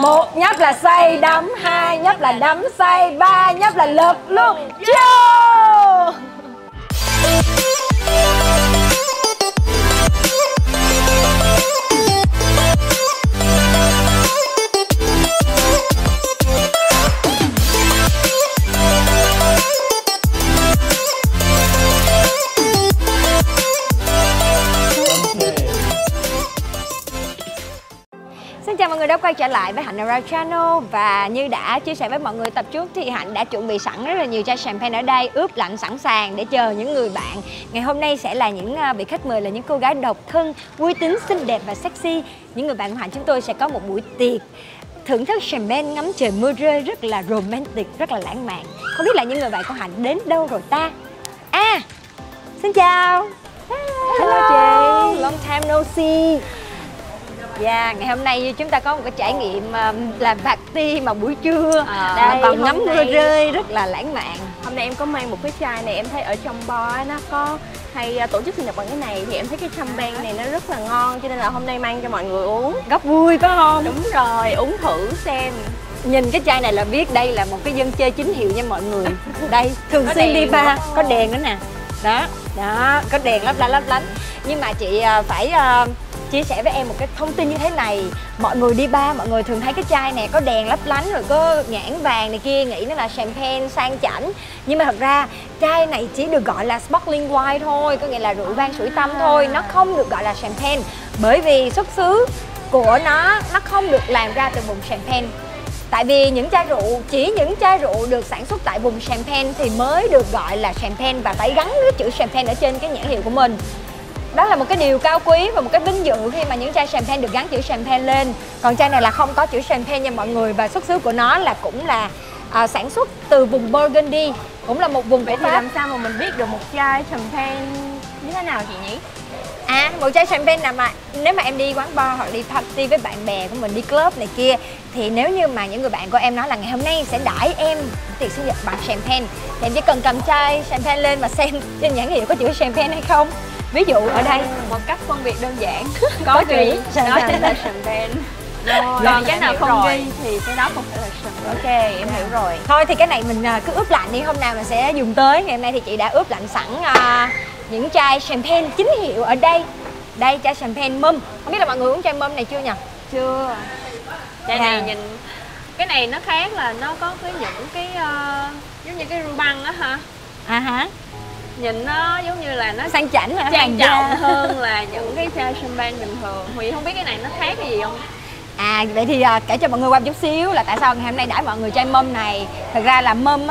Một nhấp là say đắm, hai nhấp là đắm say, ba nhấp là lật luôn. Vô! Xin chào mọi người đã quay trở lại với Hạnh Around Channel. Và như đã chia sẻ với mọi người tập trước thì Hạnh đã chuẩn bị sẵn rất là nhiều chai champagne ở đây, ướp lạnh sẵn sàng để chờ những người bạn. Ngày hôm nay sẽ là những vị khách mời là những cô gái độc thân, vui tính, xinh đẹp và sexy. Những người bạn của Hạnh chúng tôi sẽ có một buổi tiệc thưởng thức champagne, ngắm trời mưa rơi rất là romantic, rất là lãng mạn. Không biết là những người bạn của Hạnh đến đâu rồi ta? Xin chào. Hello chị. Long time no see. Ngày hôm nay chúng ta có một cái trải nghiệm làm party mà buổi trưa bằng ngắm mưa rơi rất là lãng mạn. Hôm nay em có mang một cái chai này, em thấy ở trong bar nó có hay tổ chức sinh nhật bằng cái này thì em thấy cái champagne này nó rất là ngon cho nên là hôm nay mang cho mọi người uống. Góp vui phải không? Đúng rồi, uống thử xem. Nhìn cái chai này là biết đây là một cái dân chơi chính hiệu nha mọi người. Đây, thường xuyên đi bar, có đèn nữa nè. Đó, có đèn lấp lánh. Nhưng mà chị phải chia sẻ với em một cái thông tin như thế này. Mọi người đi bar, mọi người thường thấy cái chai này có đèn lấp lánh rồi có nhãn vàng này kia, nghĩ nó là champagne sang chảnh. Nhưng mà thật ra chai này chỉ được gọi là sparkling wine thôi, có nghĩa là rượu vang sủi tăm thôi. Nó không được gọi là champagne bởi vì xuất xứ của nó không được làm ra từ vùng champagne. Tại vì chỉ những chai rượu được sản xuất tại vùng champagne thì mới được gọi là champagne và phải gắn cái chữ champagne ở trên cái nhãn hiệu của mình. Đó là một cái điều cao quý và một cái vinh dự khi mà những chai champagne được gắn chữ champagne lên. Còn chai này là không có chữ champagne nha mọi người. Và xuất xứ của nó là cũng là sản xuất từ vùng Burgundy, cũng là một vùng Vậy của thì Pháp. làm sao mà mình biết được một chai champagne như thế nào chị nhỉ? Một chai champagne nào mà nếu mà em đi quán bar hoặc đi party với bạn bè của mình, đi club này kia, thì nếu như mà những người bạn của em nói là ngày hôm nay sẽ đãi em tiệc sinh nhật bằng champagne thì em chỉ cần cầm chai champagne lên và xem trên nhãn hiệu có chữ champagne hay không. Ví dụ ở đây một cách phân biệt đơn giản có chữ đó chính là champagne. Còn cái nào không ghi thì cái đó không phải là champagne. Ok, em hiểu rồi. Thôi thì cái này mình cứ ướp lạnh đi, hôm nào mình sẽ dùng tới. Ngày hôm nay thì chị đã ướp lạnh sẵn những chai champagne chính hiệu ở đây. Đây, chai champagne mum. Không biết là mọi người uống chai mum này chưa nhỉ? Chưa. Chai này nhìn cái này nó khác là nó có những cái giống như cái ruby băng á ha. Nhìn nó giống như là nó sang chảnh hả? Trang trọng hơn là những cái chai champagne bình thường. Huy không biết cái này nó khác cái gì không? Vậy thì kể cho mọi người qua một chút xíu là tại sao ngày hôm nay đãi mọi người chai mum này. Thật ra là mum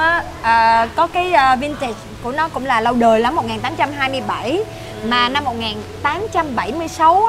có cái vintage của nó cũng là lâu đời lắm, 1827. Mà năm 1876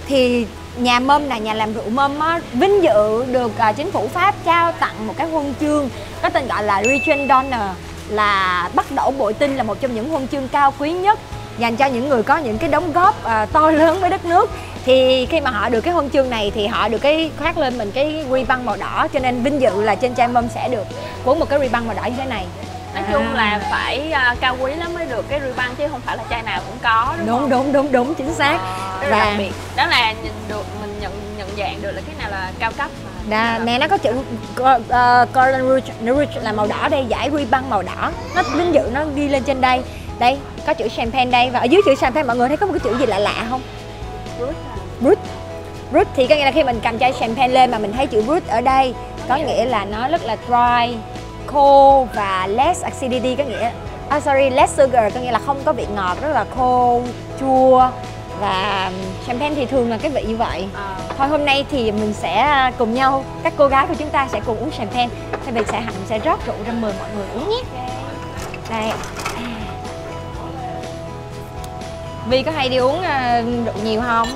thì nhà mum là nhà làm rượu mum vinh dự được chính phủ Pháp trao tặng một cái huân chương có tên gọi là Legion d'honneur, là bắt đẩu bội tinh, là một trong những huân chương cao quý nhất dành cho những người có những cái đóng góp to lớn với đất nước. Thì khi mà họ được cái huân chương này thì họ được cái khoác lên mình cái ribbon màu đỏ, cho nên vinh dự là trên chai mum sẽ được cuốn một cái ribbon màu đỏ như thế này. Nói chung là phải cao quý lắm mới được cái ribbon chứ không phải là chai nào cũng có, đúng không? Đúng chính xác. Rất là đặc biệt. Đó là nhìn được, mình nhận dạng được là cái nào là cao cấp. Nè, nó có chữ Cordon Rouge là màu đỏ đây, dải ribbon màu đỏ. Nó vinh dự, nó ghi lên trên đây. Đây, có chữ champagne đây. Và ở dưới chữ champagne mọi người thấy có một cái chữ gì lạ không? Brut thì có nghĩa là khi mình cầm chai champagne lên mà mình thấy chữ brut ở đây, có nghĩa là nó rất là dry, khô và less acidity, có nghĩa less sugar, có nghĩa là không có vị ngọt, rất là khô, chua. Và champagne thì thường là cái vị như vậy. Thôi hôm nay thì mình sẽ cùng nhau, các cô gái của chúng ta sẽ cùng uống champagne. Thì mình Hạnh sẽ rót rượu ra mời mọi người uống nhé. Đây. Vi có hay đi uống rượu nhiều không?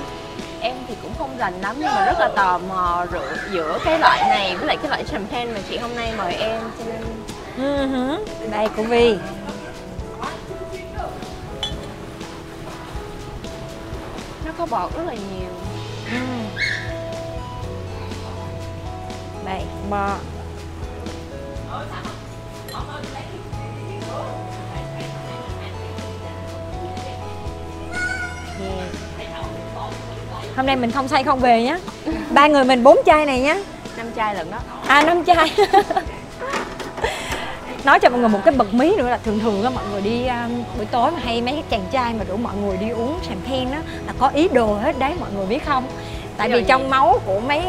Em thì cũng không rành lắm nhưng mà rất là tò mò rượu giữa cái loại này với lại cái loại champagne mà chị hôm nay mời em, cho nên đây của Vi. nó có bọt rất là nhiều. Đây, bọt. Hôm nay mình không say không về nhé. Ba người mình 4 chai này nhé. 5 chai lần đó. 5 chai. Nói cho mọi người một cái bật mí nữa là thường thường á mọi người đi buổi tối mà hay mấy cái chàng trai mà rủ mọi người đi uống champagne á là có ý đồ hết đấy, mọi người biết không? Tại vì trong máu của mấy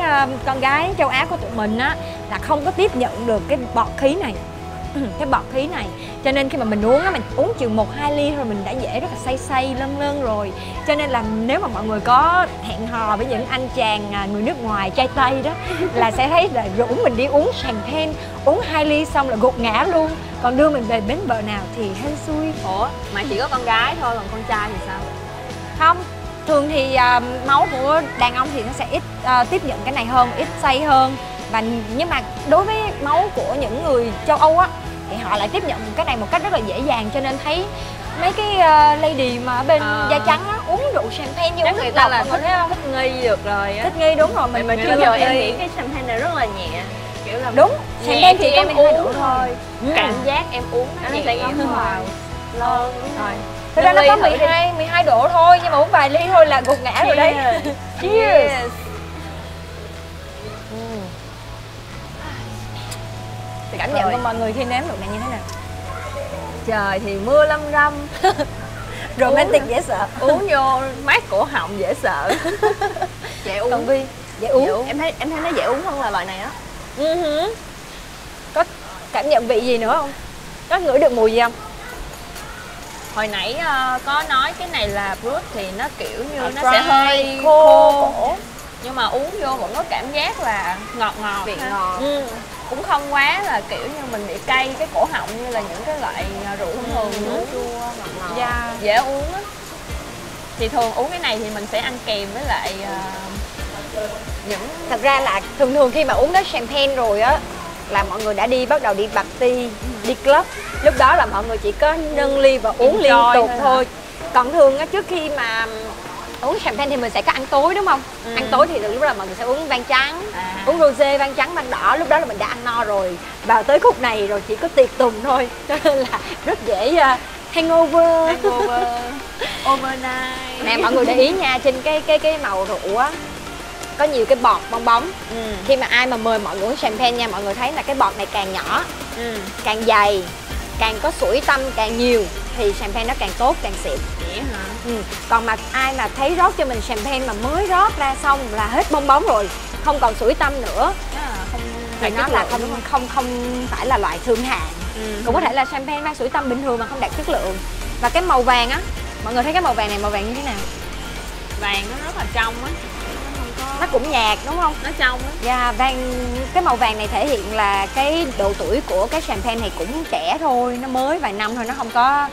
con gái châu Á của tụi mình á là không có tiếp nhận được cái bọt khí này. Cái bọt khí này, cho nên khi mà mình uống á, mình uống chừng 1-2 ly thôi mình đã dễ rất là say say lâng lâng rồi. Cho nên là nếu mà mọi người có hẹn hò với những anh chàng người nước ngoài trai Tây đó là sẽ thấy là rủ mình đi uống champagne, uống 2 ly xong là gục ngã luôn, còn đưa mình về bến bờ nào thì hên xui. Ủa mà chỉ có con gái thôi, còn con trai thì sao? Không, thường thì máu của đàn ông thì nó sẽ ít tiếp nhận cái này hơn, ít say hơn. Và nhưng mà đối với máu của những người châu Âu á thì họ lại tiếp nhận cái này một cách rất là dễ dàng, cho nên thấy mấy cái lady mà ở bên da trắng á uống rượu champagne như uống người nước ta lọc, là mình thấy không? thích nghi được rồi á. Thích nghi, đúng rồi, Mình chưa bây giờ thích em nghi. nghĩ cái champagne này rất là nhẹ, kiểu là Đúng, champagne chỉ có em 12 độ uống thôi. Cảm giác em uống nó sẽ nhẹ ngấm vào. lâu Rồi. Thực ra nó có 12 độ thôi, nhưng mà uống vài ly thôi là gục ngã rồi đấy. Cheers. Cảm nhận của mọi người khi nếm rượu này như thế nào? Trời thì mưa lâm râm. Romantic dễ sợ. Uống vô mát cổ họng dễ sợ. Dễ uống. Còn Vi, dễ uống. Em thấy nó dễ uống hơn là loại này á. Có cảm nhận vị gì nữa không? Có ngửi được mùi gì không? Hồi nãy có nói cái này là brut thì nó kiểu như nó Dry, sẽ hơi khô cổ. Nhưng mà uống vô vẫn có cảm giác là ngọt ngọt, vị ha. ngọt. Cũng không quá là kiểu như mình bị cay cái cổ họng như là những cái loại rượu thông thường, chua ngọt ngọt, dễ uống á. Thì thường uống cái này thì mình sẽ ăn kèm với lại những... Thật ra là thường khi mà uống đến champagne rồi á là mọi người đã bắt đầu đi party, đi club. Lúc đó là mọi người chỉ có nâng ly và uống liên tục thôi. Còn thường á, trước khi mà uống champagne thì mình sẽ có ăn tối, đúng không? Ăn tối thì lúc đó là mọi người sẽ uống vang trắng, uống rosé, vang trắng, vang đỏ. Lúc đó là mình đã ăn no rồi. Vào tới khúc này rồi chỉ có tiệc tùng thôi, cho nên là rất dễ hangover. Overnight. Nè mọi người để ý nha, trên cái màu rượu á có nhiều cái bọt bong bóng. Khi mà ai mà mời mọi người uống champagne nha, mọi người thấy là cái bọt này càng nhỏ, càng dày, càng có sủi tăm càng nhiều thì champagne nó càng tốt, càng xịn. Vậy hả? Còn mà ai mà thấy rót cho mình champagne mà mới rót ra xong là hết bong bóng rồi, không còn sủi tăm nữa, thì nó là không phải là loại thượng hạng. Cũng có thể là champagne mang sủi tăm bình thường mà không đạt chất lượng. Và cái màu vàng á, mọi người thấy cái màu vàng này, màu vàng như thế nào? Vàng nó rất là trong á, nó cũng nhạt đúng không? Nó trong á. Dạ, cái màu vàng này thể hiện là cái độ tuổi của cái champagne này cũng trẻ thôi, nó mới vài năm thôi, nó không có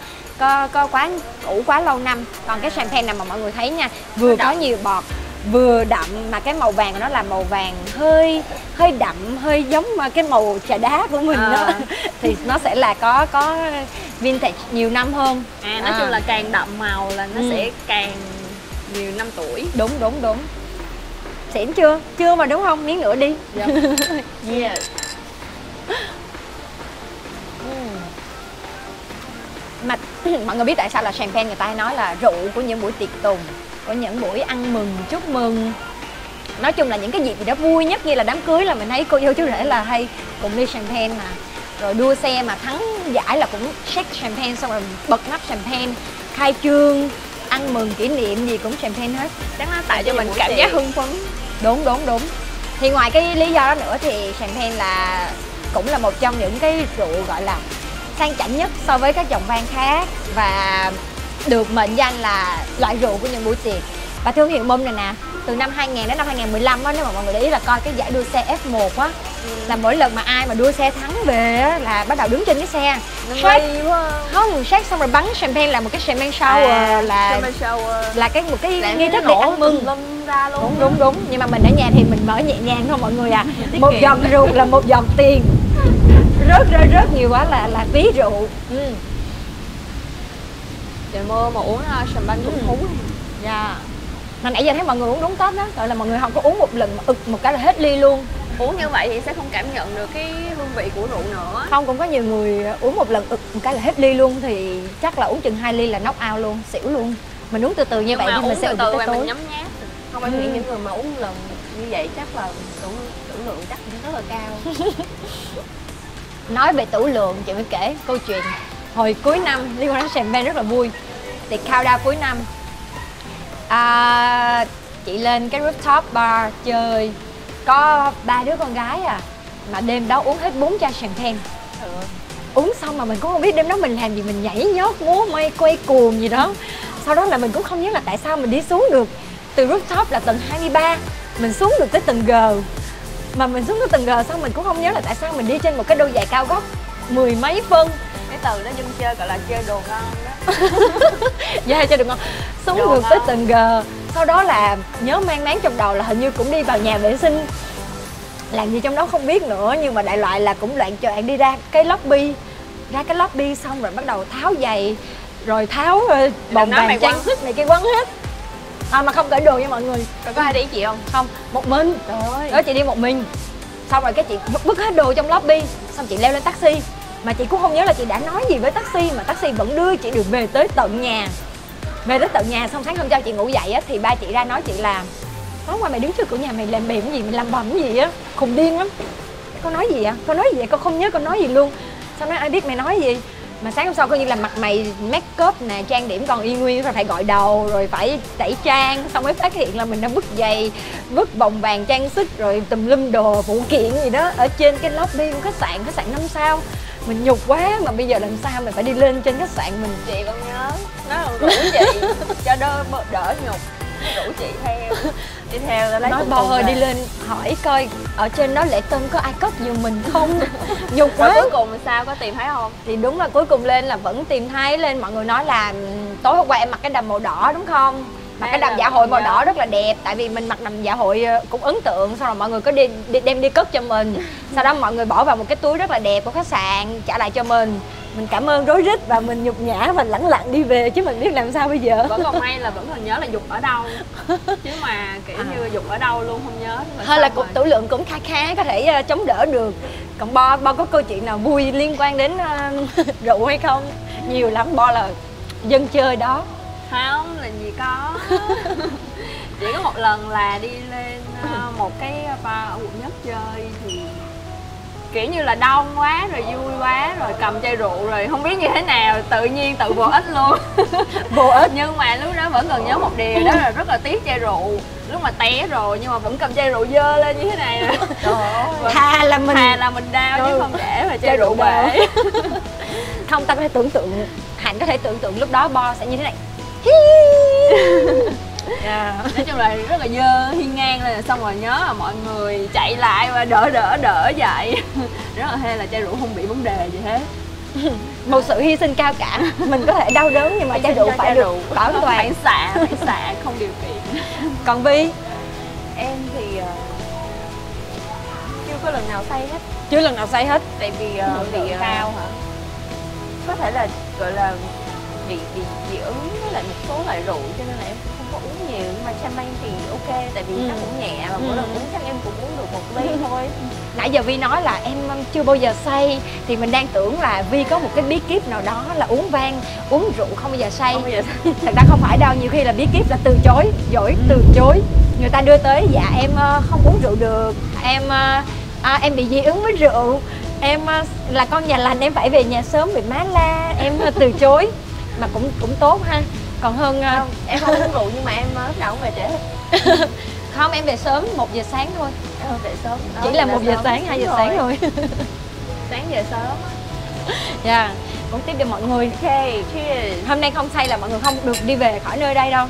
quá cũ quá lâu năm. Còn cái champagne nào mà mọi người thấy nha, vừa có nhiều bọt, vừa đậm, mà cái màu vàng của nó là màu vàng hơi đậm, hơi giống cái màu trà đá của mình đó. Thì nó sẽ là có vintage nhiều năm hơn. Nói chung là càng đậm màu là nó sẽ càng nhiều năm tuổi. Đúng. Xỉn chưa? Chưa mà đúng không? Miếng nữa đi. Yes. Mà mọi người biết tại sao là champagne người ta hay nói là rượu của những buổi tiệc tùng, của những buổi ăn mừng, chúc mừng. Nói chung là những cái dịp gì đó vui nhất, như là đám cưới là mình thấy cô dâu chú rể là hay cùng ly champagne mà. Rồi đua xe mà thắng giải là cũng shake champagne, xong rồi bật nắp champagne, khai trương, ăn mừng kỷ niệm gì cũng champagne hết. Chắc nó tạo cho mình cảm giác hưng phấn. Đúng. Thì ngoài cái lý do đó nữa thì champagne cũng là một trong những cái rượu gọi là sang chảnh nhất so với các dòng vang khác, và được mệnh danh là loại rượu của những buổi tiệc. Và thương hiệu Mumm này nè, từ năm 2000 đến năm 2015 á, nếu mà mọi người để ý là coi cái giải đua xe F1 á, là mỗi lần mà ai mà đua xe thắng về á là bắt đầu đứng trên cái xe không shake xong rồi bắn champagne, là một cái champagne shower, là một cái nghi thức để ăn mừng ra luôn. Đúng. Nhưng mà mình ở nhà thì mình mở nhẹ nhàng thôi mọi người à. Một giọt rượu là một giọt tiền, rớt nhiều quá là phí rượu. Trời mơ mà uống champagne cũng thú. Dạ. Mà nãy giờ thấy mọi người uống đúng top đó, gọi là mọi người không có uống một lần mà một cái là hết ly luôn. Uống như vậy thì sẽ không cảm nhận được cái hương vị của rượu nữa. Không, cũng có nhiều người uống một lần một cái là hết ly luôn, thì chắc là uống chừng 2 ly là knock out luôn, xỉu luôn. Mình uống từ từ như vậy thì mình sẽ từ từ tới tối. mình nhấm nháp. Không, em nghĩ những người mà uống lần như vậy chắc là đủ lượng chắc cũng rất là cao. Nói về tửu lượng, chị mới kể câu chuyện hồi cuối năm liên quan đến champagne rất là vui. Tiệc countdown cuối năm, chị lên cái rooftop bar chơi, có 3 đứa con gái à, mà đêm đó uống hết 4 chai champagne. Uống xong mà mình cũng không biết đêm đó mình làm gì, mình nhảy nhót múa may quay cuồng gì đó. Sau đó là mình cũng không nhớ là tại sao mình đi xuống được từ rooftop là tầng 23, mình xuống được tới tầng G. Mà mình xuống tới tầng G xong mình cũng không nhớ là tại sao mình đi trên một cái đôi giày cao gót 10 mấy phân. Cái từ đó dân chơi gọi là chơi đồ ngon đó. Dạ, chơi đồ ngon. Xuống Đồ được ngon. tới tầng G. Sau đó là nhớ mang máng trong đầu là hình như cũng đi vào nhà vệ sinh, làm gì trong đó không biết nữa. Nhưng mà đại loại là cũng loạn choạng đi ra cái lobby. Ra cái lobby xong rồi bắt đầu tháo giày, rồi tháo bồng vàng trang sức này kia quấn hết. Mà không cởi đồ nha mọi người. Rồi có ai đi chị không? Không, một mình. Trời ơi. Đó, chị đi một mình. Xong rồi cái chị vứt hết đồ trong lobby. Xong chị leo lên taxi. Mà chị cũng không nhớ là chị đã nói gì với taxi, mà taxi vẫn đưa chị được về tới tận nhà. Về tới tận nhà xong sáng hôm sau chị ngủ dậy á, thì ba chị ra nói chị là: tối qua mày đứng trước cửa nhà mày làm bìm cái gì, mày làm bầm cái gì á, khùng điên lắm. Con nói gì ạ? Con nói gì vậy? Con không nhớ con nói gì luôn. Xong nói ai biết mày nói gì. Mà sáng hôm sau coi như là mặt mày make up nè, trang điểm còn y nguyên, rồi phải gội đầu, rồi phải tẩy trang. Xong mới phát hiện là mình đã vứt giày, vứt vòng vàng trang sức, rồi tùm lum đồ phụ kiện gì đó ở trên cái lobby của khách sạn 5 sao. Mình nhục quá, mà bây giờ làm sao mình phải đi lên trên khách sạn mình. Chị còn nhớ nó còn rủ chị cho đỡ nhục, rủ chị theo. Đi theo lấy Nói cùng Bo cùng ơi về. đi lên hỏi coi ở trên đó lễ tân có ai cất giùm mình không. Nhục Rồi quá. cuối cùng sao, có tìm thấy không? Thì đúng là cuối cùng lên là vẫn tìm thấy. Lên mọi người nói là tối hôm qua em mặc cái đầm màu đỏ đúng không? Mặc cái đầm dạ hội màu đỏ rất là đẹp. Tại vì mình mặc đầm dạ hội cũng ấn tượng. Sau rồi mọi người có đem đi cất cho mình. Sau đó mọi người bỏ vào một cái túi rất là đẹp của khách sạn, trả lại cho mình. Mình cảm ơn rối rít và mình nhục nhã và lẳng lặng đi về, chứ mình biết làm sao bây giờ. Vẫn còn may là vẫn còn nhớ là dục ở đâu. Chứ mà kiểu như dục ở đâu luôn không nhớ. Thôi là cục tửu lượng cũng khá khá, có thể chống đỡ được. Còn Bo có câu chuyện nào vui liên quan đến rượu hay không? Nhiều lắm. Bo là dân chơi đó. Không, là gì có. Chỉ có một lần là đi lên một cái bar ở quận Nhất chơi, thì kiểu như là đông quá rồi vui quá rồi cầm chai rượu rồi không biết như thế nào tự nhiên tự vô ích luôn. Vô ích. Nhưng mà lúc đó vẫn còn nhớ một điều, đó là rất là tiếc chai rượu. Lúc mà té rồi nhưng mà vẫn cầm chai rượu dơ lên như thế này rồi. Trời ơi. Thà là mình đau chứ không để mà chai chai rượu rượu bể. Không, ta có thể tưởng tượng, Hạnh có thể tưởng tượng lúc đó Bo sẽ như thế này. Nói chung là rất là dơ, hiên ngang lên, xong rồi nhớ là mọi người chạy lại và đỡ dậy. Rất là hay là chai rượu không bị vấn đề gì hết. Một sự hy sinh cao cả. Mình có thể đau đớn nhưng mà chai rượu phải được bảo toàn. Phải xạ không điều kiện. Còn Vi? Em thì chưa có lần nào say hết. Chưa lần nào say hết. Tại vì Bị cao hả? có thể là gọi là bị dị ứng với lại một số loại rượu, cho nên là em cũng không có uống nhiều. Nhưng mà champagne thì ok, tại vì nó cũng nhẹ và mỗi lần uống chắc em cũng uống được một ly thôi. Nãy giờ Vi nói là em chưa bao giờ say, thì mình đang tưởng là Vi có một cái bí kíp nào đó là uống vang, uống rượu không bao giờ say. Không bao giờ say. Thật ra không phải đâu, nhiều khi là bí kíp là từ chối, giỏi từ chối. Người ta đưa tới dạ em không uống rượu được, em bị dị ứng với rượu, em là con nhà lành em phải về nhà sớm bị má la, em từ chối. Mà cũng tốt ha, còn hơn Không, em không uống rượu nhưng mà em lúc nào cũng về trễ hết. không, em về sớm 1 giờ sáng thôi. Em không về sớm. Chỉ là 1 giờ sáng, 2 giờ sáng thôi. Sáng về sớm. Dạ, cũng tiếp cho mọi người. Ok, cheers. Hôm nay không say là mọi người không được đi về khỏi nơi đây đâu.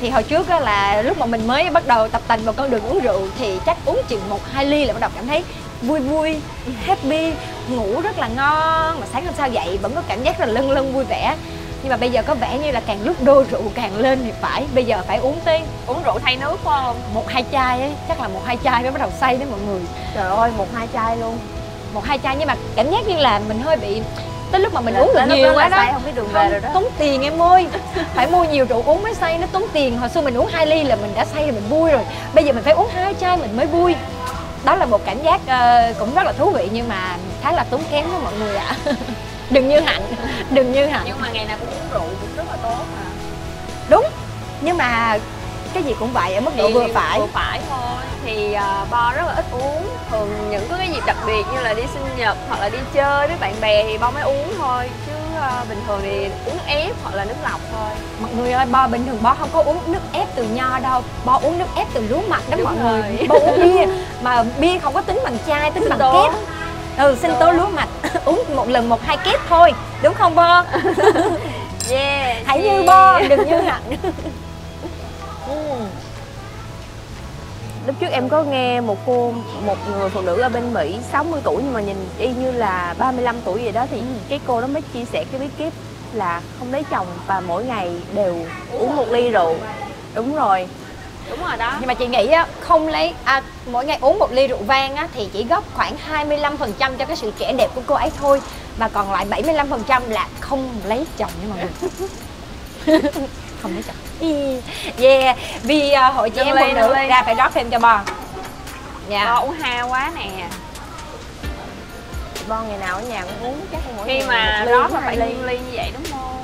Thì hồi trước á, là lúc mà mình mới bắt đầu tập tành vào con đường uống rượu thì chắc uống chừng 1-2 ly là bắt đầu cảm thấy vui vui, happy, ngủ rất là ngon, mà sáng hôm sau dậy vẫn có cảm giác là lân lân vui vẻ. Nhưng mà bây giờ có vẻ như là càng lúc đô rượu càng lên thì phải, bây giờ phải uống Uống rượu thay nước phải không? 1-2 chai ấy, chắc là 1-2 chai mới bắt đầu say đấy mọi người. Trời ơi, 1-2 chai luôn. 1-2 chai, nhưng mà cảm giác như là mình hơi bị, tới lúc mà mình uống được nhiều quá đó, say không biết đường về rồi đó. tốn tiền em ơi. Phải mua nhiều rượu uống mới say, nó tốn tiền. Hồi xưa mình uống 2 ly là mình đã say rồi, mình vui rồi. Bây giờ mình phải uống 2 chai mình mới vui. Đó là một cảm giác cũng rất là thú vị, nhưng mà khá là tốn kém đó mọi người ạ. Đừng như Hạnh, đừng như Hạnh. Nhưng mà ngày nào cũng uống rượu cũng rất là tốt mà. Đúng, nhưng mà cái gì cũng vậy, ở mức độ vừa phải. Vừa phải thôi. Thì Bo rất là ít uống. Thường những cái dịp đặc biệt như là đi sinh nhật hoặc là đi chơi với bạn bè thì Bo mới uống thôi. Chứ bình thường thì uống nước ép hoặc là nước lọc thôi. Mọi người ơi, Bo bình thường Bo không có uống nước ép từ nho đâu. Bo uống nước ép từ lúa mạch đó. Đúng mọi rồi. người. Bo uống bia, mà bia không có tính bằng chai, tính bằng kép. Sinh tố lúa mạch. Uống một lần 1-2 kép thôi, đúng không Bo? Yeah. Hãy như Bo, đừng như Hạnh. Lúc trước em có nghe một người phụ nữ ở bên Mỹ 60 tuổi nhưng mà nhìn y như là 35 tuổi vậy đó, thì cái cô đó mới chia sẻ cái bí kíp là không lấy chồng và mỗi ngày đều uống 1 ly rượu. Đúng rồi. Đúng rồi đó. Nhưng mà chị nghĩ á, không lấy mỗi ngày uống 1 ly rượu vang á, thì chỉ góp khoảng 25% cho cái sự trẻ đẹp của cô ấy thôi, mà còn lại 75% là không lấy chồng nha mọi người. Không lấy chồng. Yeah, vì hội chị em phụ nữ ra phải rót thêm cho Bo. Dạ. Bo uống ha quá nè. Bo ngày nào ở nhà cũng uống chắc mỗi khi mà rót là phải nguyên ly như vậy đúng không?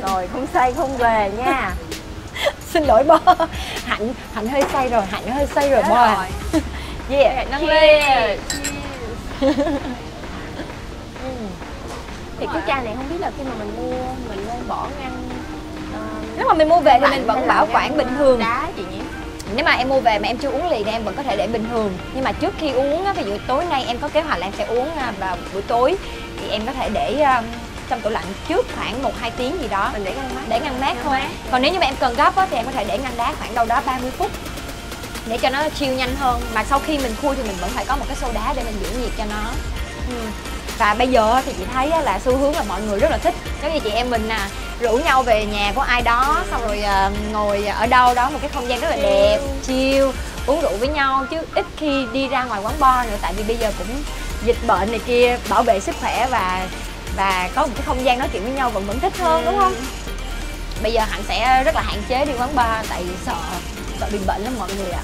Rồi không say không về nha. Xin lỗi Bo. Hạnh hơi say rồi, Hạnh hơi say rồi Bo à. Yeah, nâng ly. Thì cái chai này không biết là khi mà mình mua mình nên bỏ ngăn nếu mà mình mua về thì mình vẫn bảo quản bình thường. Đá chị nhỉ? Nếu mà em mua về mà em chưa uống liền thì em vẫn có thể để bình thường. Nhưng mà trước khi uống á, ví dụ tối nay em có kế hoạch là em sẽ uống vào buổi tối, thì em có thể để trong tủ lạnh trước khoảng 1-2 tiếng gì đó. Mình để ngăn mát. Để ngăn mát thôi. Còn nếu như mà em cần gấp á, thì em có thể để ngăn đá khoảng đâu đó 30 phút để cho nó chill nhanh hơn. Mà sau khi mình khui thì mình vẫn phải có một cái xô đá để mình giữ nhiệt cho nó. Và bây giờ thì chị thấy là xu hướng là mọi người rất là thích. Giống như chị em mình rủ nhau về nhà của ai đó, xong rồi ngồi ở đâu đó một cái không gian rất là đẹp, chill, uống rượu với nhau, chứ ít khi đi ra ngoài quán bar nữa. Tại vì bây giờ cũng dịch bệnh này kia, bảo vệ sức khỏe và có một cái không gian nói chuyện với nhau vẫn thích hơn, đúng không? Bây giờ Hạnh sẽ rất là hạn chế đi quán bar tại vì sợ bị bệnh lắm mọi người ạ.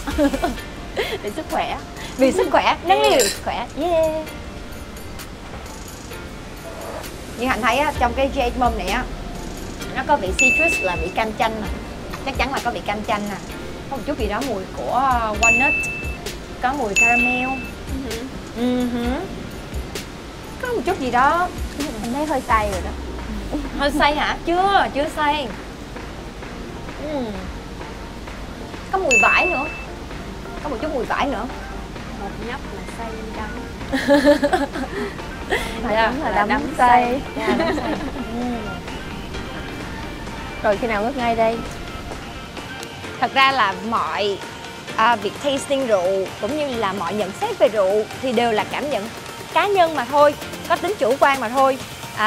Vì sức khỏe. Vì sức khỏe, nâng ly vì sức khỏe. Yeah. Như Hạnh thấy á, trong cái Jade Mum này á, nó có vị citrus là vị cam chanh nè, chắc chắn là có vị cam chanh nè, có một chút gì đó mùi của walnut, có mùi caramel, có một chút gì đó. Em thấy hơi say rồi đó. Hơi say hả? Chưa say. Có mùi vải nữa, có một chút mùi vải nữa. Một nhấp là say đắng. Là đắm say. Rồi khi nào ngất ngay đây? Thật ra là mọi việc tasting rượu cũng như là mọi nhận xét về rượu thì đều là cảm nhận cá nhân mà thôi, có tính chủ quan mà thôi.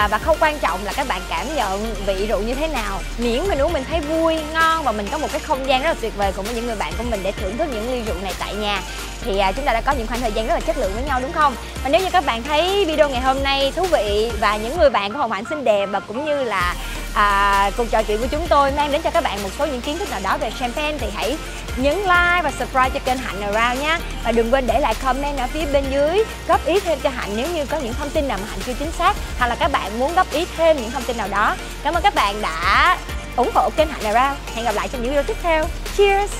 Và không quan trọng là các bạn cảm nhận vị rượu như thế nào, miễn mình uống mình thấy vui, ngon và mình có một cái không gian rất là tuyệt vời cùng với những người bạn của mình để thưởng thức những ly rượu này tại nhà, thì chúng ta đã có những khoảng thời gian rất là chất lượng với nhau, đúng không? Và nếu như các bạn thấy video ngày hôm nay thú vị và những người bạn của Hồng Hạnh xinh đẹp và cũng như là cuộc trò chuyện của chúng tôi mang đến cho các bạn một số những kiến thức nào đó về champagne, thì hãy nhấn like và subscribe cho kênh Hạnh Around nhé. Và đừng quên để lại comment ở phía bên dưới góp ý thêm cho Hạnh nếu như có những thông tin nào mà Hạnh chưa chính xác, hoặc là các bạn muốn góp ý thêm những thông tin nào đó. Cảm ơn các bạn đã ủng hộ kênh Hạnh Around. Hẹn gặp lại trong những video tiếp theo. Cheers!